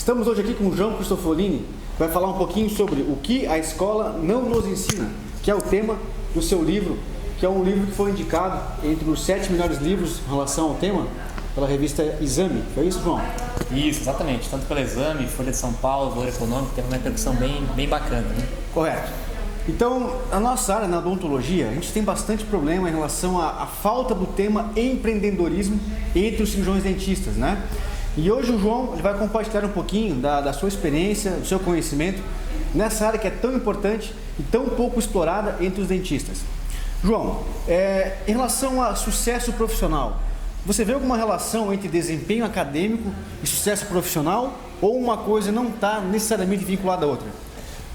Estamos hoje aqui com o João Cristofolini, que vai falar um pouquinho sobre o que a escola não nos ensina, que é o tema do seu livro, que é um livro que foi indicado entre os 7 melhores livros em relação ao tema pela revista Exame. Foi isso, João? Isso, exatamente. Tanto pelo Exame, Folha de São Paulo, Valor Econômico, teve uma repercussão bem bacana, né? Correto. Então, a nossa área na odontologia, a gente tem bastante problema em relação à falta do tema empreendedorismo entre os cirurgiões dentistas, né? E hoje o João ele vai compartilhar um pouquinho da sua experiência, do seu conhecimento nessa área que é tão importante e tão pouco explorada entre os dentistas. João, em relação a sucesso profissional, você vê alguma relação entre desempenho acadêmico e sucesso profissional ou uma coisa não está necessariamente vinculada à outra?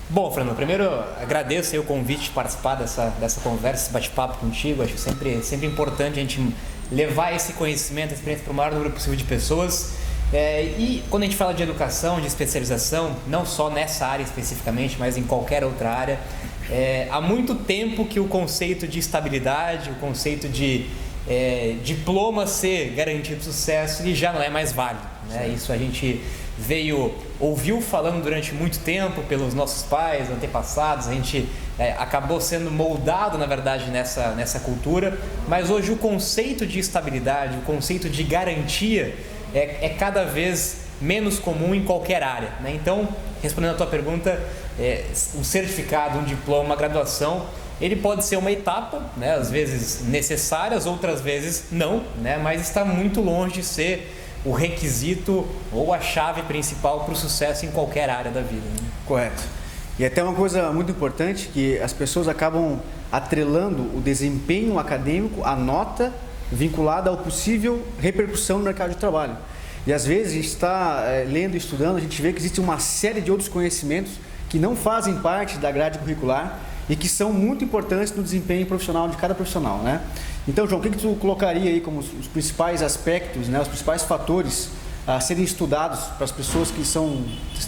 Bom, Fernando, primeiro agradeço aí o convite de participar dessa conversa, esse bate-papo contigo. Acho sempre importante a gente levar esse conhecimento, essa experiência para o maior número possível de pessoas. E quando a gente fala de educação, de especialização, não só nessa área especificamente, mas em qualquer outra área, há muito tempo que o conceito de estabilidade, o conceito de diploma ser garantido de sucesso, ele já não é mais válido, né? Isso a gente ouviu falando durante muito tempo pelos nossos pais, antepassados, a gente acabou sendo moldado, na verdade, nessa cultura, mas hoje o conceito de estabilidade, o conceito de garantia é cada vez menos comum em qualquer área, né? Então, respondendo a tua pergunta, um certificado, um diploma, uma graduação, ele pode ser uma etapa, né? Às vezes necessárias, outras vezes não, né? Mas está muito longe de ser o requisito ou a chave principal para o sucesso em qualquer área da vida, né? Correto. E até uma coisa muito importante, que as pessoas acabam atrelando o desempenho acadêmico à nota vinculada ao possível repercussão no mercado de trabalho. E às vezes a gente está lendo e estudando, a gente vê que existe uma série de outros conhecimentos que não fazem parte da grade curricular e que são muito importantes no desempenho profissional de cada profissional, né? Então, João, o que tu colocaria aí como os principais aspectos, né, os principais fatores a serem estudados para as pessoas que estão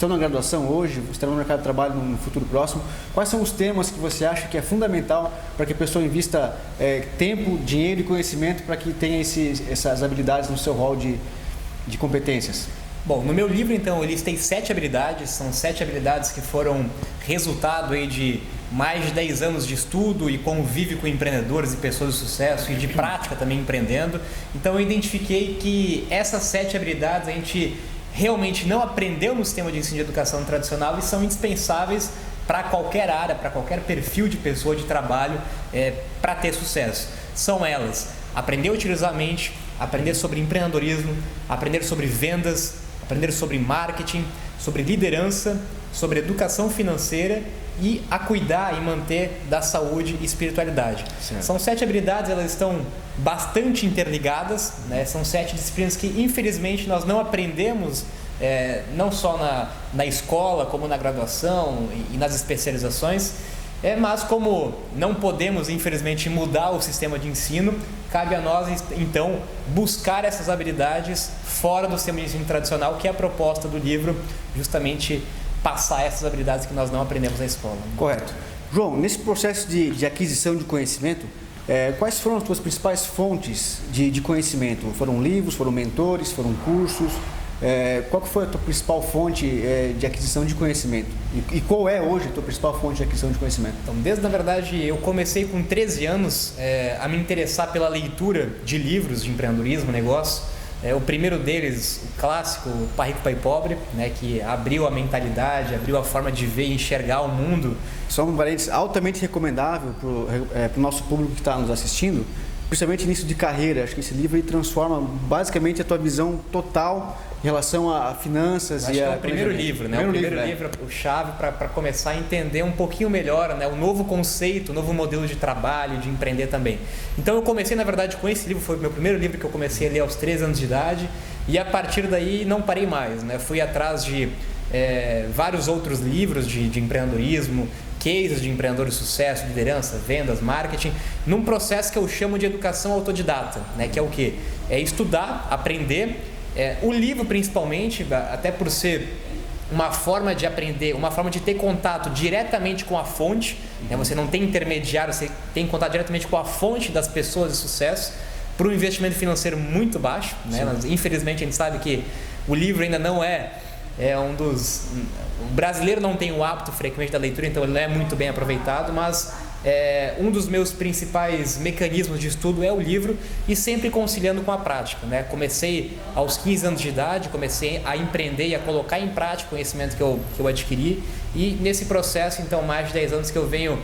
na graduação hoje, estarão no mercado de trabalho no futuro próximo? Quais são os temas que você acha que é fundamental para que a pessoa invista tempo, dinheiro e conhecimento para que tenha essas habilidades no seu rol de competências? Bom, no meu livro, então, eu listei 7 habilidades, são 7 habilidades que foram resultado aí de mais de 10 anos de estudo e convívio com empreendedores e pessoas de sucesso e de prática também empreendendo. Então eu identifiquei que essas 7 habilidades a gente realmente não aprendeu no sistema de ensino de educação tradicional e são indispensáveis para qualquer área, para qualquer perfil de pessoa de trabalho para ter sucesso. São elas: aprender a utilizar a mente, aprender sobre empreendedorismo, aprender sobre vendas, aprender sobre marketing, sobre liderança, sobre educação financeira e a cuidar e manter da saúde e espiritualidade. Certo. São 7 habilidades, elas estão bastante interligadas, né? São 7 disciplinas que infelizmente nós não aprendemos, não só na escola, como na graduação e nas especializações. Mas como não podemos, infelizmente, mudar o sistema de ensino, cabe a nós, então, buscar essas habilidades fora do sistema de ensino tradicional, que é a proposta do livro, justamente passar essas habilidades que nós não aprendemos na escola. Correto. João, nesse processo de aquisição de conhecimento, quais foram as tuas principais fontes de conhecimento? Foram livros, foram mentores, foram cursos? Qual que foi a tua principal fonte de aquisição de conhecimento? E qual é hoje a tua principal fonte de aquisição de conhecimento? Então, na verdade, eu comecei com 13 anos a me interessar pela leitura de livros de empreendedorismo, negócio. O primeiro deles, o clássico, Pai Rico, Pai Pobre, né, que abriu a mentalidade, abriu a forma de ver e enxergar o mundo. Só um parênteses, altamente recomendável para o nosso público que está nos assistindo, principalmente início de carreira. Acho que esse livro aí transforma basicamente a tua visão total em relação a finanças. Acho que é o primeiro livro, né? O primeiro livro, o chave para começar a entender um pouquinho melhor, né, o novo conceito, o novo modelo de trabalho, de empreender também. Então eu comecei, na verdade, com esse livro, foi o meu primeiro livro que eu comecei a ler aos 13 anos de idade, e a partir daí não parei mais, né? Fui atrás de vários outros livros de empreendedorismo, cases de empreendedores de sucesso, liderança, vendas, marketing, num processo que eu chamo de educação autodidata, né? Que é o quê? É estudar, aprender. O livro, principalmente, até por ser uma forma de aprender, uma forma de ter contato diretamente com a fonte, né? Você não tem intermediário, você tem contato diretamente com a fonte das pessoas de sucesso, para um investimento financeiro muito baixo, né? Mas, infelizmente, a gente sabe que o livro ainda não é O brasileiro não tem o hábito frequente da leitura, então ele não é muito bem aproveitado, mas um dos meus principais mecanismos de estudo é o livro, e sempre conciliando com a prática, né? Comecei aos 15 anos de idade, comecei a empreender e a colocar em prática o conhecimento que eu adquiri, e nesse processo, então, mais de 10 anos que eu venho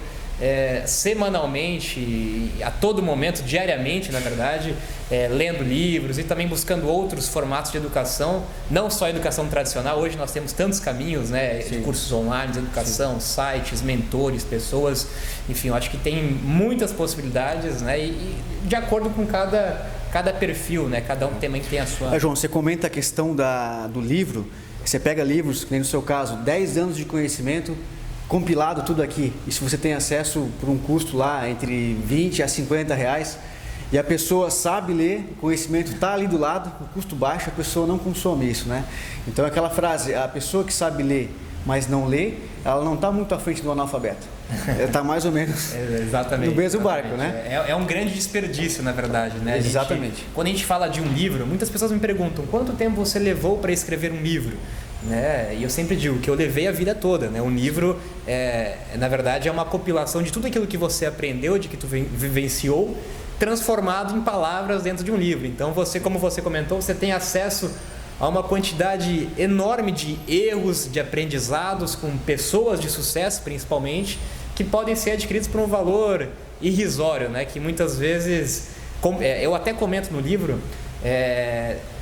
semanalmente, a todo momento, diariamente, na verdade, lendo livros e também buscando outros formatos de educação, não só a educação tradicional. Hoje nós temos tantos caminhos, né, de cursos online, de educação, sites, mentores, pessoas, enfim, eu acho que tem muitas possibilidades, né, e de acordo com cada perfil, né, cada um também tem a sua... João, você comenta a questão do livro, você pega livros, que nem no seu caso, 10 anos de conhecimento, compilado tudo aqui, e se você tem acesso por um custo lá entre 20 a 50 reais, e a pessoa sabe ler, o conhecimento está ali do lado, o custo baixo, a pessoa não consome isso, né? Então aquela frase, a pessoa que sabe ler, mas não lê, ela não está muito à frente do analfabeto, ela está mais ou menos exatamente, no mesmo barco, né? É um grande desperdício, na verdade, né? Exatamente. Quando a gente fala de um livro, muitas pessoas me perguntam, quanto tempo você levou para escrever um livro? Né? E eu sempre digo que eu levei a vida toda, né? Um livro, na verdade, é uma compilação de tudo aquilo que você aprendeu, de que tu vivenciou, transformado em palavras dentro de um livro. Então, você, como você comentou, você tem acesso a uma quantidade enorme de erros, de aprendizados com pessoas de sucesso, principalmente, que podem ser adquiridos por um valor irrisório, né? Que muitas vezes, eu até comento no livro,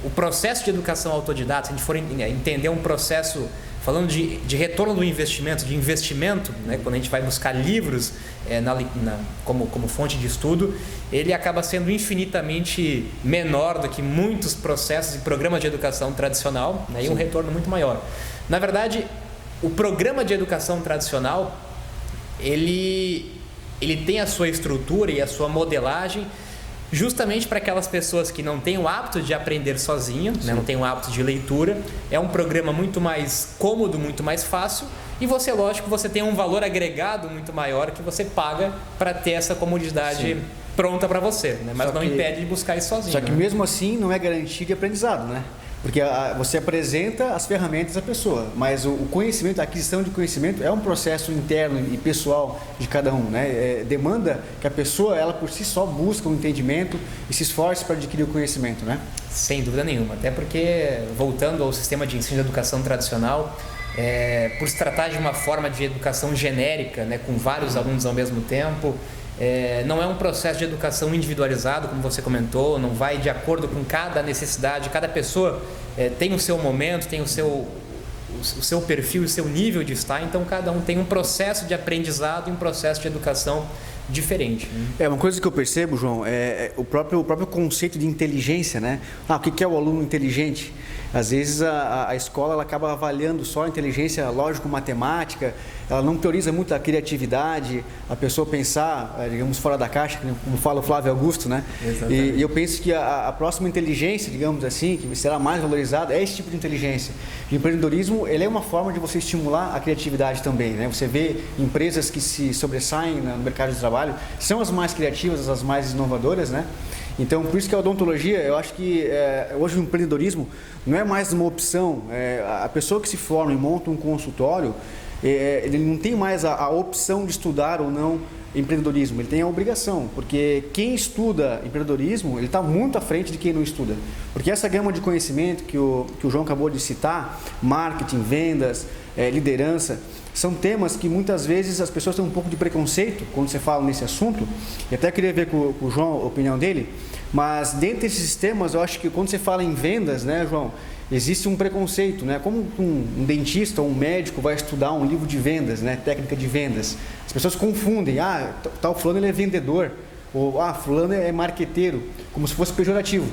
o processo de educação autodidata, se a gente for entender um processo, falando de retorno do investimento, de investimento, né, quando a gente vai buscar livros como fonte de estudo, ele acaba sendo infinitamente menor do que muitos processos e programas de educação tradicional, né, e um retorno muito maior. Na verdade, o programa de educação tradicional, ele tem a sua estrutura e a sua modelagem justamente para aquelas pessoas que não têm o hábito de aprender sozinho, né? Não têm o hábito de leitura. É um programa muito mais cômodo, muito mais fácil, e você, lógico, você tem um valor agregado muito maior que você paga para ter essa comodidade pronta para você, né? Mas não impede de buscar isso sozinho. Só que mesmo assim não é garantia de aprendizado, né? Porque você apresenta as ferramentas à pessoa, mas o conhecimento, a aquisição de conhecimento é um processo interno e pessoal de cada um, né? Demanda que a pessoa, ela por si só, busca um entendimento e se esforce para adquirir o conhecimento, né? Sem dúvida nenhuma, até porque, voltando ao sistema de ensino de educação tradicional, por se tratar de uma forma de educação genérica, né, com vários alunos ao mesmo tempo, não é um processo de educação individualizado, como você comentou, não vai de acordo com cada necessidade, cada pessoa tem o seu momento, tem o seu perfil, o seu nível de estar, então cada um tem um processo de aprendizado e um processo de educação diferente. Uma coisa que eu percebo, João, o próprio conceito de inteligência, né? O que é o aluno inteligente? Às vezes a escola ela acaba avaliando só a inteligência lógico-matemática, ela não prioriza muito a criatividade, a pessoa pensar, digamos, fora da caixa, como fala o Flávio Augusto, né? E eu penso que a próxima inteligência, digamos assim, que será mais valorizada, é esse tipo de inteligência. O empreendedorismo, ele é uma forma de você estimular a criatividade também, né? Você vê empresas que se sobressaem no mercado de trabalho, são as mais criativas, as mais inovadoras, né? Então, por isso que a odontologia, eu acho que hoje o empreendedorismo não é mais uma opção. A pessoa que se forma e monta um consultório, ele não tem mais a opção de estudar ou não empreendedorismo, ele tem a obrigação, porque quem estuda empreendedorismo, ele está muito à frente de quem não estuda. Porque essa gama de conhecimento que o João acabou de citar, marketing, vendas, liderança, são temas que muitas vezes as pessoas têm um pouco de preconceito quando você fala nesse assunto, e até queria ver com o João a opinião dele, mas dentre esses temas, eu acho que quando você fala em vendas, né, João, existe um preconceito, né? Como um dentista ou um médico vai estudar um livro de vendas, né? Técnica de vendas. As pessoas confundem, tal fulano ele é vendedor, ou fulano é marqueteiro, como se fosse pejorativo.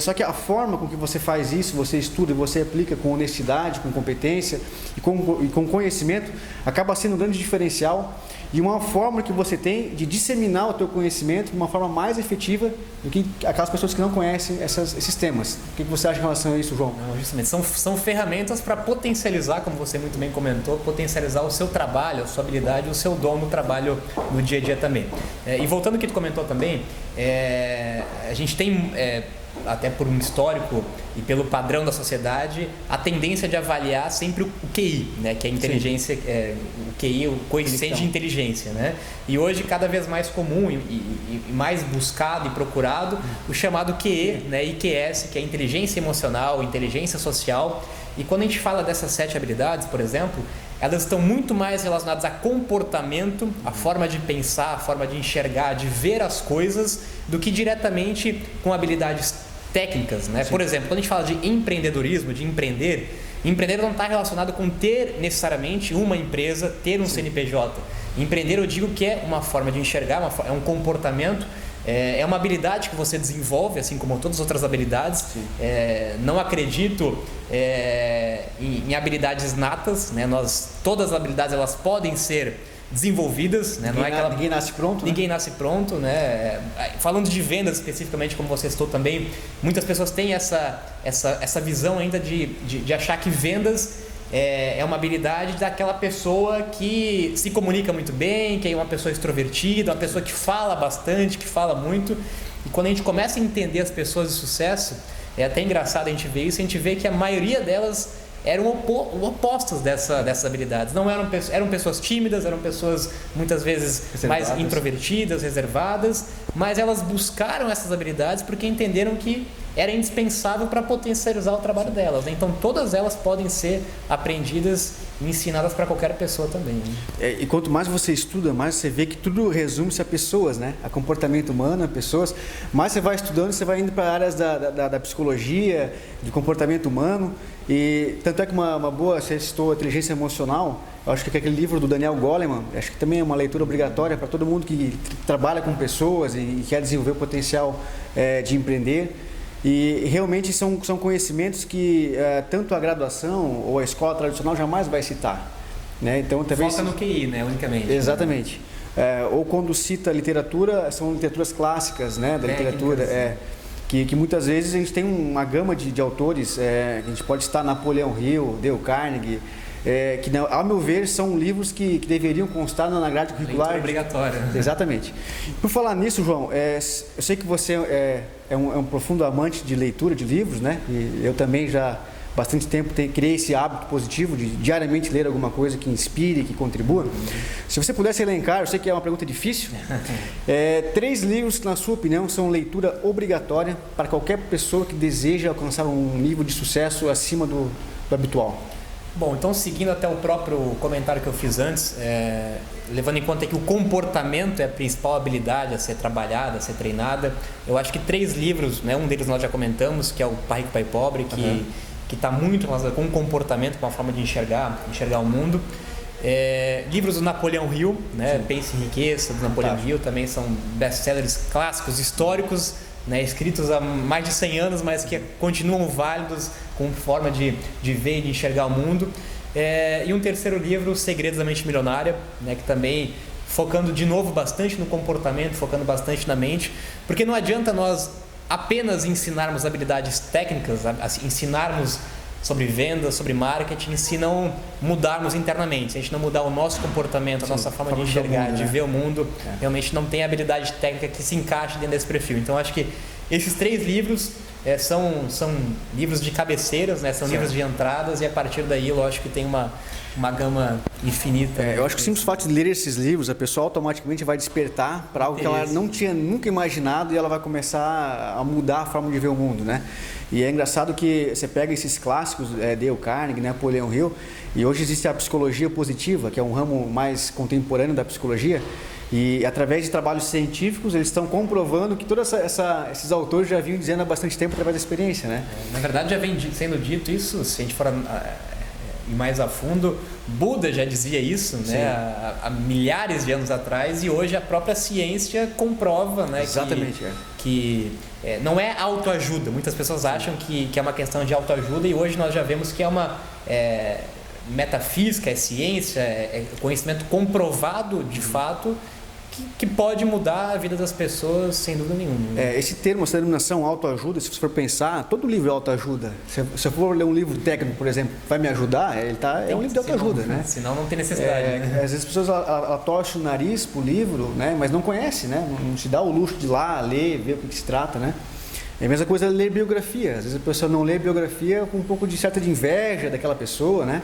Só que a forma com que você faz isso, você estuda e você aplica com honestidade, com competência e com conhecimento, acaba sendo um grande diferencial e uma forma que você tem de disseminar o teu conhecimento de uma forma mais efetiva do que aquelas pessoas que não conhecem esses temas. O que você acha em relação a isso, João? Não, justamente, são ferramentas para potencializar, como você muito bem comentou, potencializar o seu trabalho, a sua habilidade, o seu dom no trabalho no dia a dia também. E voltando ao que tu comentou também, a gente tem, até por um histórico e pelo padrão da sociedade, a tendência de avaliar sempre o QI, né? Que é a inteligência, o QI, o coeficiente de inteligência, né? E hoje cada vez mais comum e mais buscado e procurado o chamado QE, né? IQS, que é inteligência emocional, inteligência social. E quando a gente fala dessas 7 habilidades, por exemplo, elas estão muito mais relacionadas a comportamento, a forma de pensar, a forma de enxergar, de ver as coisas, do que diretamente com habilidades técnicas, né? Por exemplo, quando a gente fala de empreendedorismo, de empreender não está relacionado com ter necessariamente uma empresa, ter um CNPJ. Empreender, eu digo que é uma forma de enxergar, é um comportamento, é uma habilidade que você desenvolve, assim como todas as outras habilidades. Não acredito em habilidades natas, né? Todas as habilidades elas podem ser desenvolvidas, né? Ninguém nasce pronto. Ninguém nasce pronto, né? Falando de vendas especificamente, como você citou também, muitas pessoas têm essa visão ainda de achar que vendas é uma habilidade daquela pessoa que se comunica muito bem, que é uma pessoa extrovertida, uma pessoa que fala bastante, que fala muito. E quando a gente começa a entender as pessoas de sucesso, é até engraçado a gente ver isso, a gente vê que a maioria delas eram opostos dessas habilidades. Não eram pessoas tímidas, eram pessoas muitas vezes mais introvertidas, reservadas, mas elas buscaram essas habilidades porque entenderam que era indispensável para potencializar o trabalho delas, né? Então todas elas podem ser aprendidas e ensinadas para qualquer pessoa também, né? E quanto mais você estuda, mais você vê que tudo resume-se a pessoas, né? A comportamento humano, a pessoas. Mais você vai estudando, você vai indo para áreas da psicologia, de comportamento humano. E tanto é que uma boa, você citou inteligência emocional, eu acho que aquele livro do Daniel Goleman, acho que também é uma leitura obrigatória para todo mundo que trabalha com pessoas e quer desenvolver o potencial de empreender. E realmente são conhecimentos que tanto a graduação ou a escola tradicional jamais vai citar, né? Então, talvez... Foca no QI, né? Unicamente. Exatamente. Ou quando cita literatura, são literaturas clássicas, né? Da literatura. Que muitas vezes a gente tem uma gama de autores, a gente pode citar Napoleão Hill, Dale Carnegie, que, ao meu ver, são livros que deveriam constar na grade curricular. Leitura obrigatória. Exatamente. Por falar nisso, João, eu sei que você é um profundo amante de leitura de livros, né? E eu também já há bastante tempo criei esse hábito positivo de diariamente ler alguma coisa que inspire, que contribua. Se você pudesse elencar, eu sei que é uma pergunta difícil, 3 livros que, na sua opinião, são leitura obrigatória para qualquer pessoa que deseja alcançar um nível de sucesso acima do habitual. Bom, então seguindo até o próprio comentário que eu fiz antes, levando em conta que o comportamento é a principal habilidade a ser trabalhada, a ser treinada, eu acho que 3 livros, né, um deles nós já comentamos, que é o Pai Rico, Pai Pobre, que está muito relacionado com o comportamento, com a forma de enxergar o mundo. Livros do Napoleão Hill, né, Pense em Riqueza, do Napoleão Hill, também são best-sellers clássicos, históricos, né, escritos há mais de 100 anos, mas que continuam válidos como forma de ver e de enxergar o mundo. E um terceiro livro, Segredos da Mente Milionária, né, que também focando de novo bastante no comportamento, focando bastante na mente, porque não adianta nós apenas ensinarmos habilidades técnicas, ensinarmos sobre vendas, sobre marketing, se não mudarmos internamente, se a gente não mudar o nosso comportamento, a nossa forma de enxergar, de ver o mundo, realmente não tem habilidade técnica que se encaixe dentro desse perfil. Então, acho que esses 3 livros são livros de cabeceiras, né? São livros de entradas, e a partir daí, lógico que tem uma gama infinita. Eu acho que o simples fato de ler esses livros, a pessoa automaticamente vai despertar para algo que ela não tinha nunca imaginado, e ela vai começar a mudar a forma de ver o mundo, né? E é engraçado que você pega esses clássicos, Dale Carnegie, Napoleão Hill, e hoje existe a psicologia positiva, que é um ramo mais contemporâneo da psicologia, e através de trabalhos científicos eles estão comprovando que todos esses autores já vinham dizendo há bastante tempo através da experiência, né? Na verdade já vem sendo dito isso, se a gente for ir mais a fundo, Buda já dizia isso, né, há milhares de anos atrás, e hoje a própria ciência comprova, né, que não é autoajuda. Muitas pessoas acham que é uma questão de autoajuda, e hoje nós já vemos que é uma metafísica, é ciência, é conhecimento comprovado de fato, que pode mudar a vida das pessoas sem dúvida nenhuma. Esse termo, essa denominação autoajuda, se você for pensar, todo livro é autoajuda. Se eu for ler um livro técnico, por exemplo, vai me ajudar, é um livro de autoajuda, né? Senão não tem necessidade. Né? Às vezes as pessoas torcem o nariz pro livro, né? Mas não conhece, né? Não se dá o luxo de ir lá, ler, ver o que se trata, né? É a mesma coisa ler biografia. Às vezes a pessoa não lê biografia com um pouco de certa de inveja daquela pessoa, né?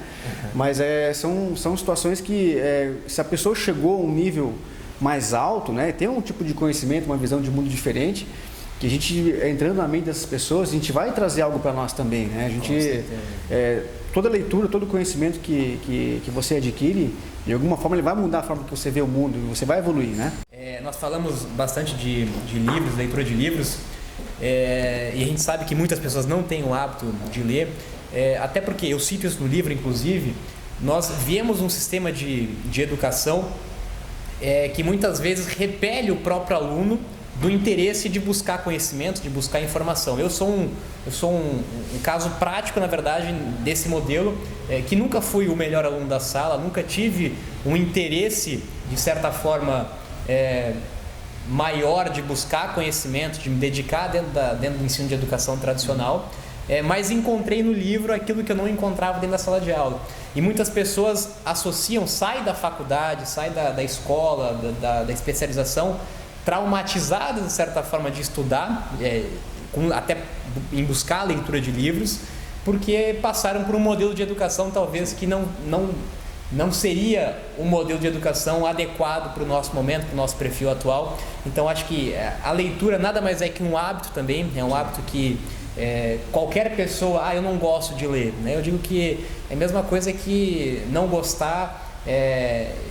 Mas são situações que, se a pessoa chegou a um nível mais alto, né? Tem um tipo de conhecimento, uma visão de mundo diferente, que a gente, entrando na mente dessas pessoas, a gente vai trazer algo para nós também, né? A gente, toda leitura, todo conhecimento que você adquire, de alguma forma ele vai mudar a forma que você vê o mundo, você vai evoluir, né? Nós falamos bastante de livros, leitura de livros. E a gente sabe que muitas pessoas não têm o hábito de ler, até porque eu cito isso no livro, inclusive, nós viemos um sistema de educação que muitas vezes repele o próprio aluno do interesse de buscar conhecimento, de buscar informação. Eu sou um caso prático, na verdade, desse modelo, que nunca fui o melhor aluno da sala, nunca tive um interesse, de certa forma, maior de buscar conhecimento, de me dedicar dentro do ensino de educação tradicional, mas encontrei no livro aquilo que eu não encontrava dentro da sala de aula. E muitas pessoas associam, sai da faculdade, sai da escola, da especialização, traumatizadas de certa forma de estudar, até em buscar a leitura de livros, porque passaram por um modelo de educação talvez que não seria um modelo de educação adequado para o nosso momento, para o nosso perfil atual. Então acho que a leitura nada mais é que um hábito também, é um hábito que qualquer pessoa, eu não gosto de ler, né? Eu digo que é a mesma coisa que não gostar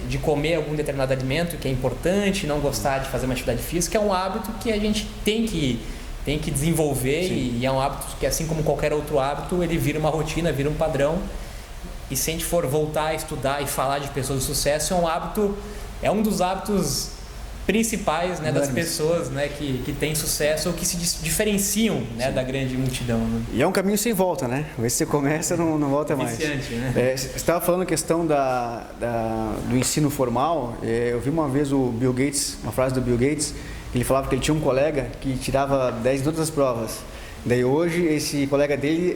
de comer algum determinado alimento que é importante, não gostar de fazer uma atividade física, é um hábito que a gente tem que desenvolver. E é um hábito que, assim como qualquer outro hábito, ele vira uma rotina, vira um padrão. E se a gente for voltar a estudar e falar de pessoas de sucesso, é um dos hábitos principais, né, das pessoas, né, que têm sucesso ou que se diferenciam, né, da grande multidão. Né? E é um caminho sem volta, né? Às vezes você começa, não volta mais. Viciante, né? Você estava falando a questão do ensino formal. Eu vi uma vez o Bill Gates, uma frase do Bill Gates, ele falava que ele tinha um colega que tirava 10 em todas as provas. Daí hoje esse colega dele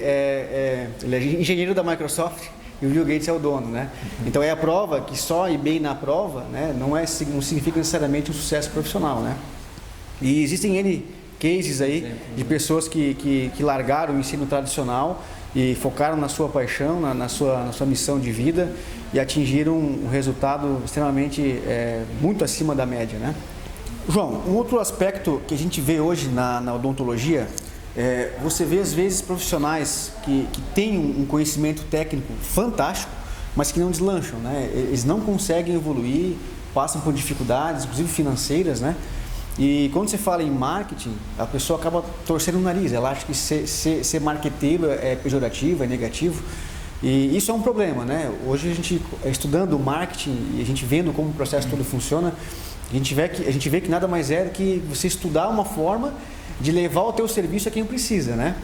ele é engenheiro da Microsoft e o Bill Gates é o dono, né? Então é a prova que só ir bem na prova, né, não significa necessariamente um sucesso profissional, né? E existem N cases aí de pessoas que largaram o ensino tradicional e focaram na sua paixão, na sua missão de vida e atingiram um resultado extremamente muito acima da média, né? João, um outro aspecto que a gente vê hoje na odontologia, você vê às vezes profissionais que têm um conhecimento técnico fantástico, mas que não deslancham, né? Eles não conseguem evoluir, passam por dificuldades, inclusive financeiras, né? E quando você fala em marketing, a pessoa acaba torcendo o nariz, ela acha que ser marqueteiro é pejorativo, é negativo. E isso é um problema, né? Hoje a gente estudando o marketing e a gente vendo como o processo todo funciona, a gente vê que nada mais é do que você estudar uma forma de levar o teu serviço a quem precisa, né?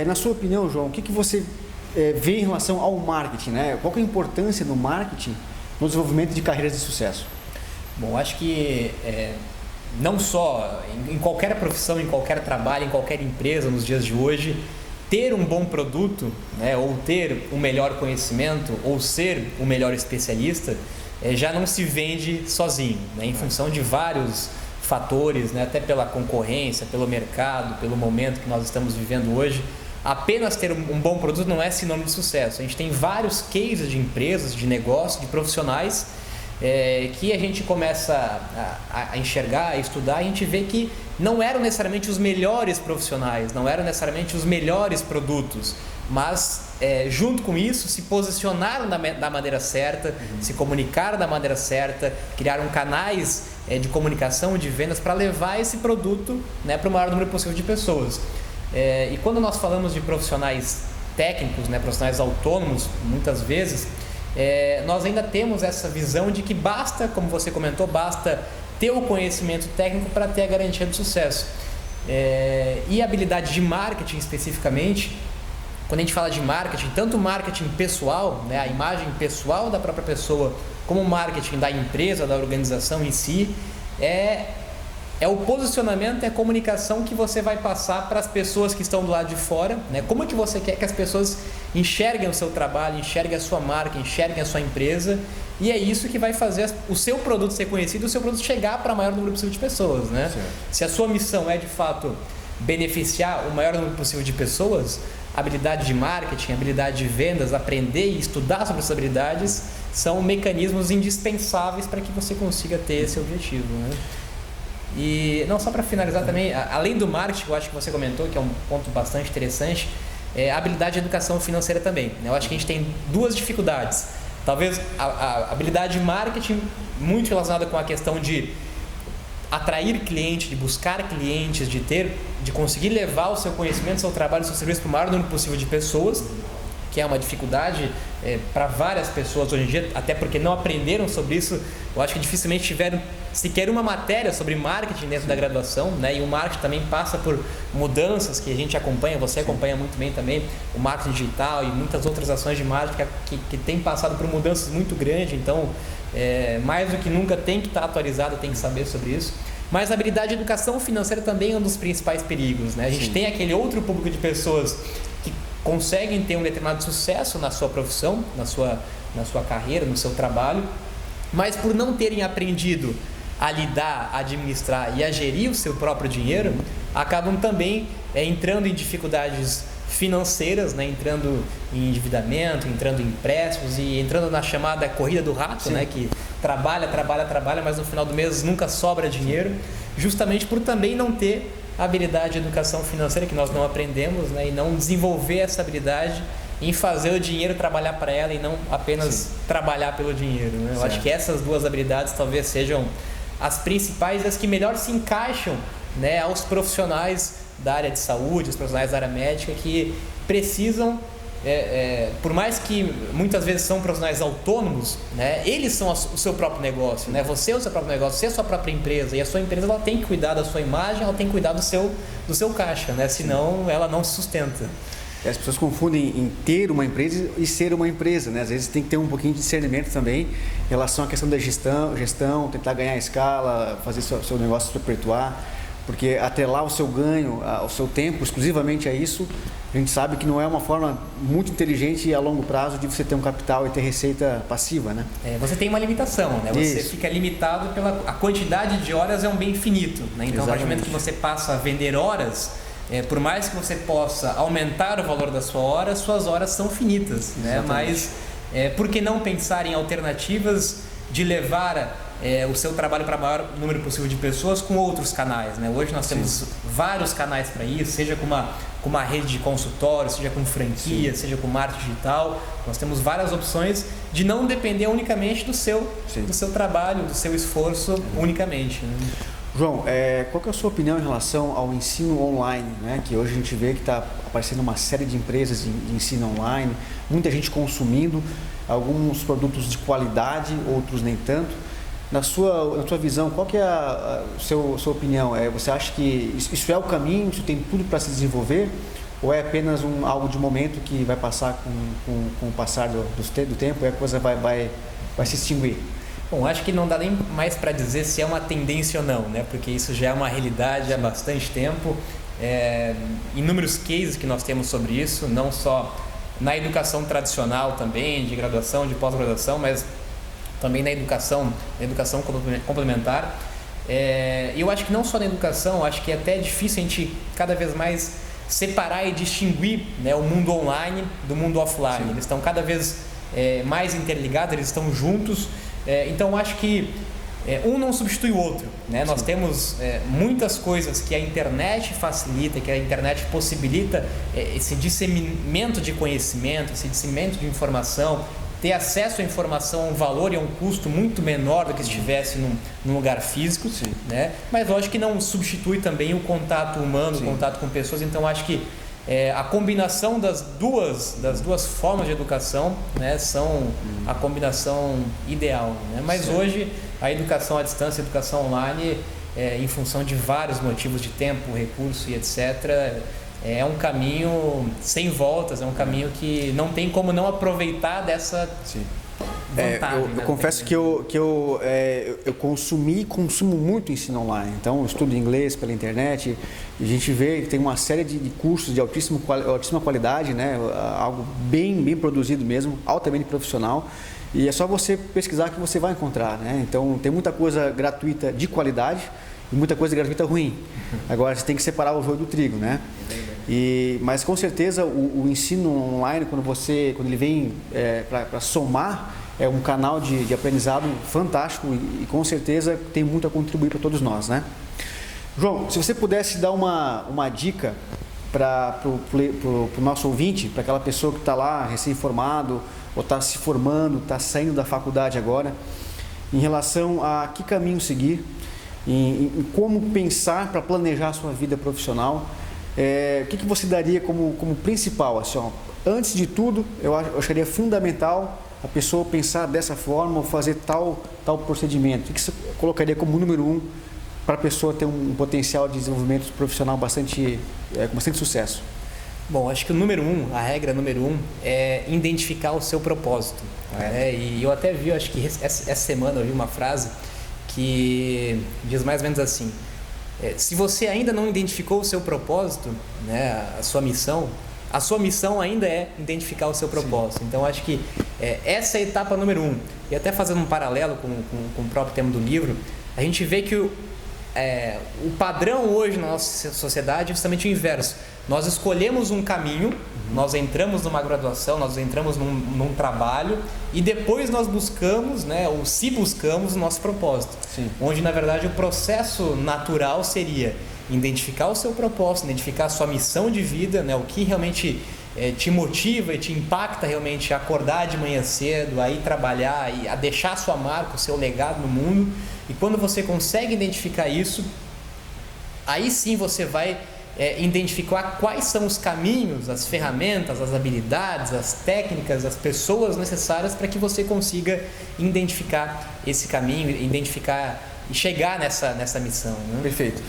Na sua opinião, João, o que você vê em relação ao marketing, né? Qual que é a importância do marketing no desenvolvimento de carreiras de sucesso? Bom, acho que não só em qualquer profissão, em qualquer trabalho, em qualquer empresa nos dias de hoje, ter um bom produto, né, ou ter um melhor conhecimento, ou ser o melhor especialista, já não se vende sozinho, né, em função de vários fatores, né, até pela concorrência, pelo mercado, pelo momento que nós estamos vivendo hoje. Apenas ter um bom produto não é sinônimo de sucesso. A gente tem vários cases de empresas, de negócios, de profissionais que a gente começa a enxergar, a estudar, e a gente vê que não eram necessariamente os melhores profissionais, não eram necessariamente os melhores produtos, mas junto com isso se posicionaram da maneira certa, se comunicaram da maneira certa, criaram canais de comunicação, de vendas para levar esse produto, né, para o maior número possível de pessoas. E quando nós falamos de profissionais técnicos, né, profissionais autônomos, muitas vezes nós ainda temos essa visão de que basta, como você comentou, basta ter o conhecimento técnico para ter a garantia de sucesso. E a habilidade de marketing especificamente, quando a gente fala de marketing, tanto marketing pessoal, né, a imagem pessoal da própria pessoa, como o marketing da empresa, da organização em si, é o posicionamento, é a comunicação que você vai passar para as pessoas que estão do lado de fora, né? Como que você quer que as pessoas enxerguem o seu trabalho, enxerguem a sua marca, enxerguem a sua empresa, e é isso que vai fazer o seu produto ser conhecido, o seu produto chegar para o maior número possível de pessoas, né? Se a sua missão é de fato beneficiar o maior número possível de pessoas, habilidade de marketing, habilidade de vendas, aprender e estudar sobre essas habilidades são mecanismos indispensáveis para que você consiga ter esse objetivo, né? E não, só para finalizar também, além do marketing, eu acho que você comentou, que é um ponto bastante interessante, a habilidade de educação financeira também, né? Eu acho que a gente tem duas dificuldades. Talvez a habilidade de marketing muito relacionada com a questão de atrair cliente, de buscar clientes, de conseguir levar o seu conhecimento, o seu trabalho, o seu serviço para o maior número possível de pessoas, que é uma dificuldade para várias pessoas hoje em dia, até porque não aprenderam sobre isso. Eu acho que dificilmente tiveram sequer uma matéria sobre marketing dentro da graduação, né? E o marketing também passa por mudanças que a gente acompanha, você acompanha muito bem também, o marketing digital e muitas outras ações de marketing que tem passado por mudanças muito grandes. Então, mais do que nunca tem que estar atualizado, tem que saber sobre isso. Mas a habilidade de educação financeira também é um dos principais perigos, né? A gente tem aquele outro público de pessoas que conseguem ter um determinado sucesso na sua profissão, na sua carreira, no seu trabalho, mas por não terem aprendido a lidar, a administrar e a gerir o seu próprio dinheiro, acabam também entrando em dificuldades financeiras, né? Entrando em endividamento, entrando em empréstimos e entrando na chamada corrida do rato, né? Que trabalha, mas no final do mês nunca sobra dinheiro, justamente por também não ter a habilidade de educação financeira, que nós não aprendemos, né? E não desenvolver essa habilidade em fazer o dinheiro trabalhar para ela e não apenas trabalhar pelo dinheiro, né? Eu acho que essas duas habilidades talvez sejam as principais, as que melhor se encaixam, né, aos profissionais da área de saúde, os profissionais da área médica, que precisam, por mais que muitas vezes são profissionais autônomos, né, eles são o seu próprio negócio, né? Você é o seu próprio negócio, você é a sua própria empresa, e a sua empresa ela tem que cuidar da sua imagem, ela tem que cuidar do seu caixa, né? Senão ela não se sustenta. As pessoas confundem em ter uma empresa e ser uma empresa, né? Às vezes tem que ter um pouquinho de discernimento também em relação à questão da gestão, tentar ganhar escala, fazer seu negócio se perpetuar, porque atrelar o seu ganho, o seu tempo exclusivamente a isso, a gente sabe que não é uma forma muito inteligente e a longo prazo de você ter um capital e ter receita passiva, né? Você tem uma limitação, né? Você fica limitado a quantidade de horas, é um bem finito, né? Então, a partir do momento que você passa a vender horas, por mais que você possa aumentar o valor da sua hora, suas horas são finitas, né? Mas por que não pensar em alternativas de levar o seu trabalho para o maior número possível de pessoas com outros canais, né? Hoje nós temos vários canais para isso, seja com uma rede de consultório, seja com franquia, seja com marketing digital. Nós temos várias opções de não depender unicamente do seu trabalho, do seu esforço unicamente, né? João, qual que é a sua opinião em relação ao ensino online, né? Que hoje a gente vê que está aparecendo uma série de empresas de ensino online, muita gente consumindo, alguns produtos de qualidade, outros nem tanto. Na sua visão, qual que é a sua opinião? Você acha que isso é o caminho, isso tem tudo para se desenvolver? Ou é apenas algo de momento que vai passar com o passar do tempo e a coisa vai se extinguir? Bom, acho que não dá nem mais para dizer se é uma tendência ou não, né? Porque isso já é uma realidade há bastante tempo. Inúmeros cases que nós temos sobre isso, não só na educação tradicional também, de graduação, de pós-graduação, mas também na educação complementar. E eu acho que não só na educação, acho que é até difícil a gente cada vez mais separar e distinguir, né, o mundo online do mundo offline. Eles estão cada vez mais interligados, eles estão juntos. Então, acho que um não substitui o outro, né? Nós temos muitas coisas que a internet facilita, que a internet possibilita esse disseminamento de conhecimento, esse disseminamento de informação, ter acesso à informação a um valor e a um custo muito menor do que se estivesse num lugar físico, né? Mas lógico que não substitui também o contato humano, o contato com pessoas. Então, acho que a combinação das duas formas de educação, né, são a combinação ideal, né? Mas hoje a educação à distância, a educação online, em função de vários motivos de tempo, recurso e etc., é um caminho sem voltas, é um caminho que não tem como não aproveitar dessa vantagem. Eu confesso que eu consumo muito ensino online. Então, eu estudo inglês pela internet e a gente vê que tem uma série de cursos de altíssima qualidade, né? Algo bem produzido mesmo, altamente profissional. E é só você pesquisar que você vai encontrar, né? Então, tem muita coisa gratuita de qualidade e muita coisa gratuita ruim. Agora, você tem que separar o joio do trigo, né? Mas com certeza o ensino online, quando ele vem para somar, é um canal de aprendizado fantástico e com certeza tem muito a contribuir para todos nós, né? João, se você pudesse dar uma dica para o nosso ouvinte, para aquela pessoa que está lá recém-formado ou está se formando, está saindo da faculdade agora, em relação a que caminho seguir, em como pensar para planejar a sua vida profissional, o que você daria como principal? Assim, ó, antes de tudo, eu acharia fundamental a pessoa pensar dessa forma ou fazer tal procedimento. O que você colocaria como número 1 para a pessoa ter um potencial de desenvolvimento profissional com bastante sucesso? Bom, acho que a regra número 1 é identificar o seu propósito. Né? E eu até vi, acho que essa semana eu vi uma frase que diz mais ou menos assim: se você ainda não identificou o seu propósito, né, a sua missão ainda é identificar o seu propósito. Sim. Então, acho que essa é a etapa número 1. E até fazendo um paralelo com o próprio tema do livro, a gente vê que o padrão hoje na nossa sociedade é justamente o inverso. Nós escolhemos um caminho, nós entramos numa graduação, nós entramos num trabalho e depois nós buscamos, né, ou se buscamos o nosso propósito. Sim. Onde, na verdade, o processo natural seria identificar o seu propósito, identificar a sua missão de vida, né, o que realmente te motiva e te impacta realmente a acordar de manhã cedo, a ir trabalhar e a deixar a sua marca, o seu legado no mundo. E quando você consegue identificar isso, aí sim você vai identificar quais são os caminhos, as ferramentas, as habilidades, as técnicas, as pessoas necessárias para que você consiga identificar esse caminho, identificar e chegar nessa missão. Né? Perfeito.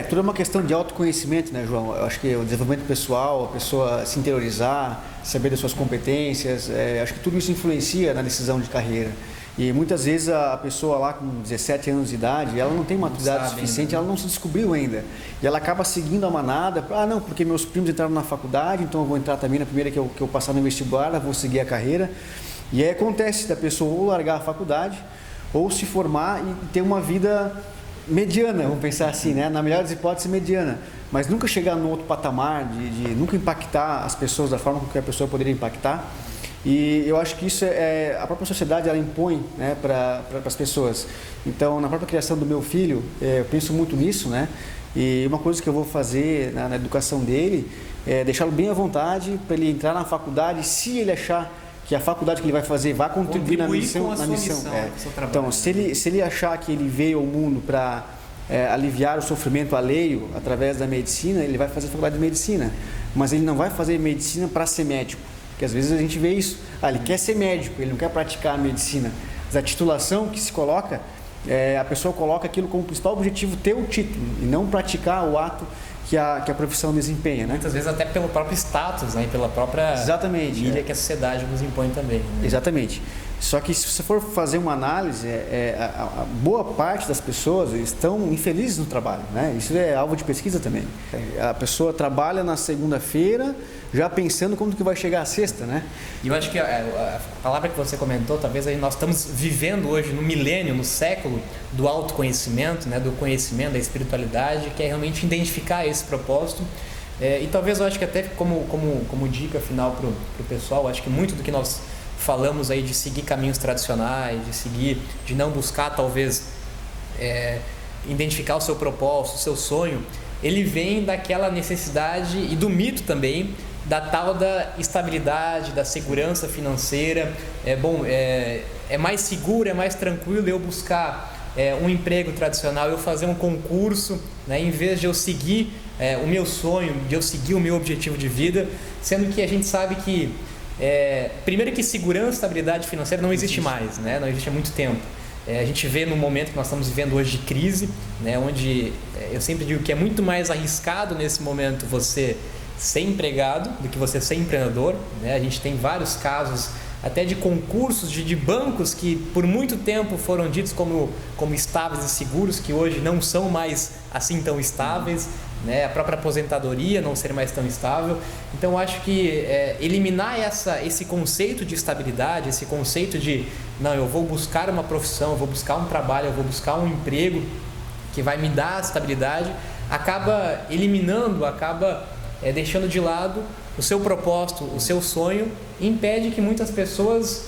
Tudo é uma questão de autoconhecimento, né, João? Eu acho que o desenvolvimento pessoal, a pessoa se interiorizar, saber das suas competências, acho que tudo isso influencia na decisão de carreira. E muitas vezes a pessoa lá com 17 anos de idade, ela não tem maturidade suficiente, ela não se descobriu ainda. E ela acaba seguindo a manada, não, porque meus primos entraram na faculdade, então eu vou entrar também na primeira que eu passar no vestibular, eu vou seguir a carreira. E aí acontece da pessoa ou largar a faculdade, ou se formar e ter uma vida mediana, vamos pensar assim, né? Na melhor das hipóteses, mediana. Mas nunca chegar no outro patamar, de nunca impactar as pessoas da forma com que a pessoa poderia impactar. E eu acho que isso a própria sociedade ela impõe, né, para as pessoas. Então, na própria criação do meu filho, eu penso muito nisso, né? E uma coisa que eu vou fazer na educação dele é deixá-lo bem à vontade para ele entrar na faculdade, se ele achar que a faculdade que ele vai fazer vai contribuir na missão. Então, se ele achar que ele veio ao mundo para aliviar o sofrimento alheio através da medicina, ele vai fazer faculdade de medicina. Mas ele não vai fazer medicina para ser médico. Porque às vezes a gente vê isso, ele quer ser médico, ele não quer praticar a medicina. Mas a titulação que se coloca, a pessoa coloca aquilo como principal objetivo, ter o título, e não praticar o ato que a profissão desempenha, né? Muitas vezes até pelo próprio status, né? Pela própria milha que a sociedade nos impõe também. Né? Exatamente. Só que se você for fazer uma análise, a boa parte das pessoas estão infelizes no trabalho, né? Isso é alvo de pesquisa também. A pessoa trabalha na segunda-feira já pensando como que vai chegar a sexta, né? E eu acho que a palavra que você comentou, talvez aí nós estamos vivendo hoje no milênio, no século do autoconhecimento, né? Do conhecimento, da espiritualidade, que é realmente identificar esse propósito. E talvez eu acho que até como dica final para o pessoal, acho que muito do que nós falamos aí de seguir caminhos tradicionais, de não buscar talvez identificar o seu propósito, o seu sonho, ele vem daquela necessidade e do mito também da tal da estabilidade, da segurança financeira. É mais seguro, é mais tranquilo eu buscar um emprego tradicional, eu fazer um concurso, né, em vez de eu seguir o meu sonho, de eu seguir o meu objetivo de vida, sendo que a gente sabe que primeiro que segurança e estabilidade financeira não existe mais, né? Não existe há muito tempo. A gente vê no momento que nós estamos vivendo hoje de crise, né? Onde eu sempre digo que é muito mais arriscado nesse momento você ser empregado do que você ser empreendedor, né? A gente tem vários casos até de concursos, de bancos que por muito tempo foram ditos como estáveis e seguros, que hoje não são mais assim tão estáveis, né? A própria aposentadoria não ser mais tão estável. Então eu acho que eliminar esse conceito de estabilidade, esse conceito de não, eu vou buscar uma profissão, eu vou buscar um trabalho, eu vou buscar um emprego que vai me dar estabilidade, acaba eliminando, acaba deixando de lado o seu propósito, o seu sonho, e impede que muitas pessoas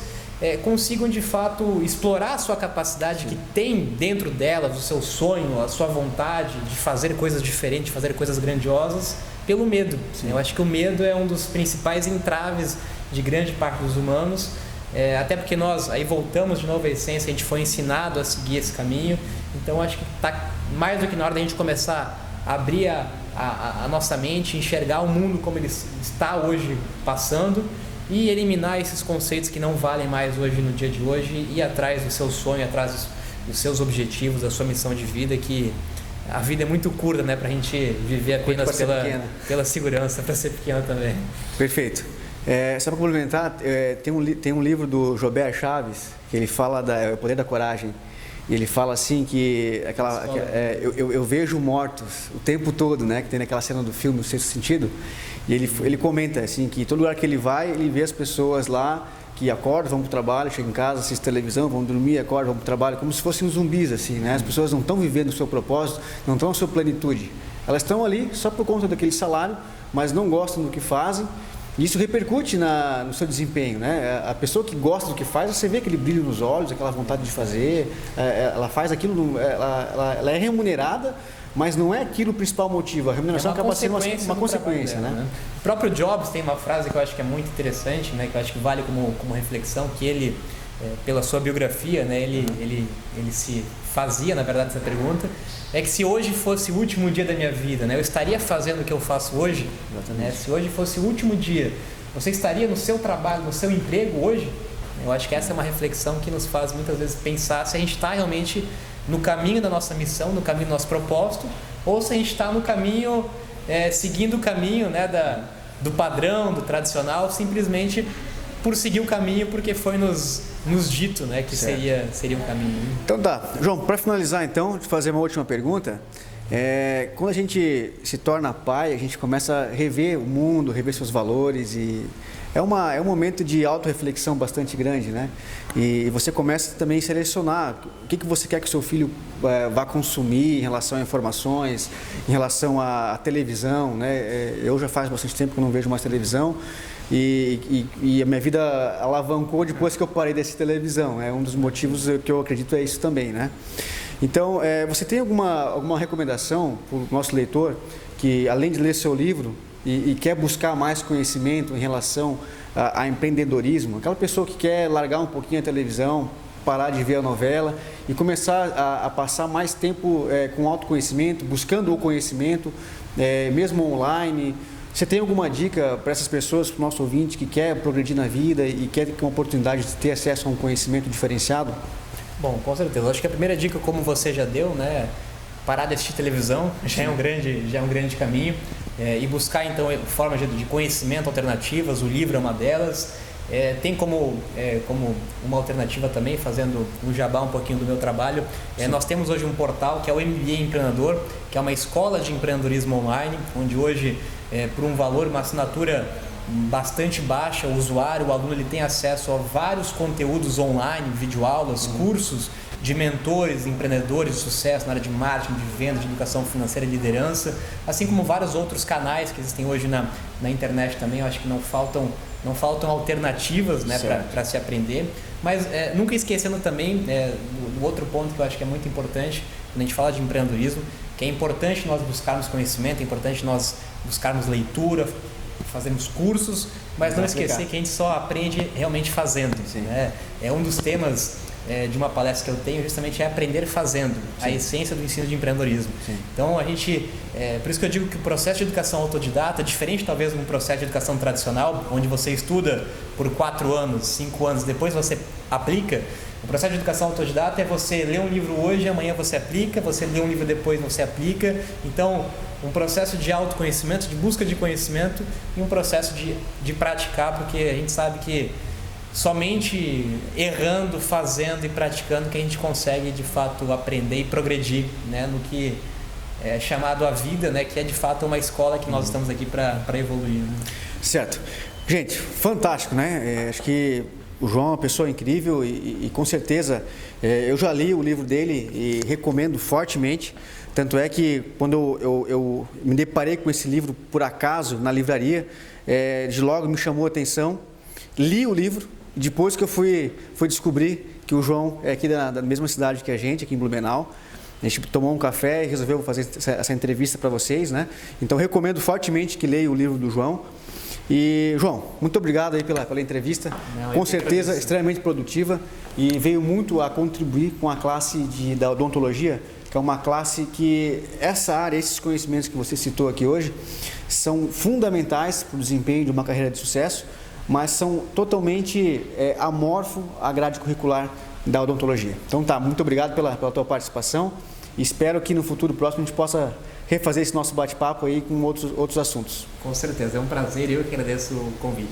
consigam de fato explorar a sua capacidade que tem dentro delas, o seu sonho, a sua vontade de fazer coisas diferentes, de fazer coisas grandiosas, pelo medo. Sim. Eu acho que o medo é um dos principais entraves de grande parte dos humanos, até porque nós, aí voltamos de novo à essência, a gente foi ensinado a seguir esse caminho. Então acho que está mais do que na hora da gente começar a abrir a nossa mente, enxergar o mundo como ele está hoje passando e eliminar esses conceitos que não valem mais hoje no dia de hoje e ir atrás do seu sonho, atrás dos seus objetivos, da sua missão de vida, que a vida é muito curta, né, para a gente viver apenas pela segurança, para ser pequena também. Perfeito. Só para complementar, tem um livro do Joubert Chaves, que ele fala o poder da coragem. E ele fala assim que eu vejo mortos o tempo todo, né? Que tem naquela cena do filme O Sexto Sentido. E ele comenta assim que todo lugar que ele vai, ele vê as pessoas lá que acordam, vão para o trabalho, chegam em casa, assistem televisão, vão dormir, acordam, vão para o trabalho, como se fossem zumbis, assim, né? As pessoas não estão vivendo o seu propósito, não estão na sua plenitude. Elas estão ali só por conta daquele salário, mas não gostam do que fazem. E isso repercute no seu desempenho, né? A pessoa que gosta do que faz, você vê aquele brilho nos olhos, aquela vontade de fazer, ela faz aquilo, ela é remunerada, mas não é aquilo o principal motivo. A remuneração acaba sendo uma consequência, né? O próprio Jobs tem uma frase que eu acho que é muito interessante, né? Que eu acho que vale como reflexão, que ele, pela sua biografia, né? Ele se fazia, na verdade, essa pergunta, é que se hoje fosse o último dia da minha vida, né, eu estaria fazendo o que eu faço hoje, né? Se hoje fosse o último dia, você estaria no seu trabalho, no seu emprego hoje? Eu acho que essa é uma reflexão que nos faz muitas vezes pensar se a gente está realmente no caminho da nossa missão, no caminho do nosso propósito, ou se a gente está no caminho, seguindo o caminho, né, do padrão, do tradicional, simplesmente por seguir o caminho, porque foi nos dito, né, que seria um caminho. Então tá, João, para finalizar então, te fazer uma última pergunta. Quando a gente se torna pai, a gente começa a rever o mundo, rever seus valores, e é um momento de autorreflexão bastante grande, né? E você começa também a selecionar o que você quer que o seu filho vá consumir em relação a informações, em relação à televisão, né? Eu já faz bastante tempo que eu não vejo mais televisão. E a minha vida alavancou depois que eu parei dessa televisão. Um dos motivos que eu acredito é isso também, né? Então, você tem alguma recomendação para o nosso leitor que, além de ler seu livro e quer buscar mais conhecimento em relação a empreendedorismo, aquela pessoa que quer largar um pouquinho a televisão, parar de ver a novela e começar a passar mais tempo com autoconhecimento, buscando o conhecimento, mesmo online? Você tem alguma dica para essas pessoas, para o nosso ouvinte que quer progredir na vida e quer ter uma oportunidade de ter acesso a um conhecimento diferenciado? Bom, com certeza. Eu acho que a primeira dica, como você já deu, né, parar de assistir televisão já é um grande caminho, e buscar então formas de conhecimento alternativas. O livro é uma delas. Tem como uma alternativa também, fazendo um jabá um pouquinho do meu trabalho, nós temos hoje um portal que é o MBA Empreendedor, que é uma escola de empreendedorismo online, onde hoje, por um valor, uma assinatura bastante baixa, o aluno ele tem acesso a vários conteúdos online, videoaulas, cursos de mentores, empreendedores de sucesso na área de marketing, de venda, de educação financeira e liderança, assim como vários outros canais que existem hoje na internet também. Eu acho que não faltam alternativas, né, para se aprender, mas nunca esquecendo também do outro ponto que eu acho que é muito importante quando a gente fala de empreendedorismo, que é importante nós buscarmos conhecimento, é importante nós buscarmos leitura, fazermos cursos, mas não esquecer que a gente só aprende realmente fazendo, né? Um dos temas de uma palestra que eu tenho justamente é aprender fazendo, a essência do ensino de empreendedorismo. Então a gente, por isso que eu digo que o processo de educação autodidata, diferente talvez de um processo de educação tradicional, onde você estuda por 4 anos, 5 anos, depois você aplica. O processo de educação autodidata é você ler um livro hoje, amanhã você aplica, você lê um livro depois, você aplica. Então, um processo de autoconhecimento, de busca de conhecimento, e um processo de praticar, porque a gente sabe que somente errando, fazendo e praticando que a gente consegue de fato aprender e progredir, né, no que é chamado a vida, né, que é de fato uma escola que nós estamos aqui para evoluir. Né? Certo. Gente, fantástico, né? Acho que o João é uma pessoa incrível e com certeza eu já li o livro dele e recomendo fortemente. Tanto é que quando eu me deparei com esse livro por acaso na livraria, de logo me chamou a atenção, li o livro e depois que eu fui descobrir que o João é aqui da mesma cidade que a gente, aqui em Blumenau. A gente tomou um café e resolveu fazer essa entrevista para vocês, né? Então recomendo fortemente que leiam o livro do João. E, João, muito obrigado aí pela entrevista. Com certeza extremamente produtiva e veio muito a contribuir com a classe da odontologia, que é uma classe que essa área, esses conhecimentos que você citou aqui hoje, são fundamentais para o desempenho de uma carreira de sucesso, mas são totalmente amorfo à grade curricular da odontologia. Então tá, muito obrigado pela tua participação e espero que no futuro próximo a gente possa refazer esse nosso bate-papo aí com outros assuntos. Com certeza, é um prazer e eu que agradeço o convite.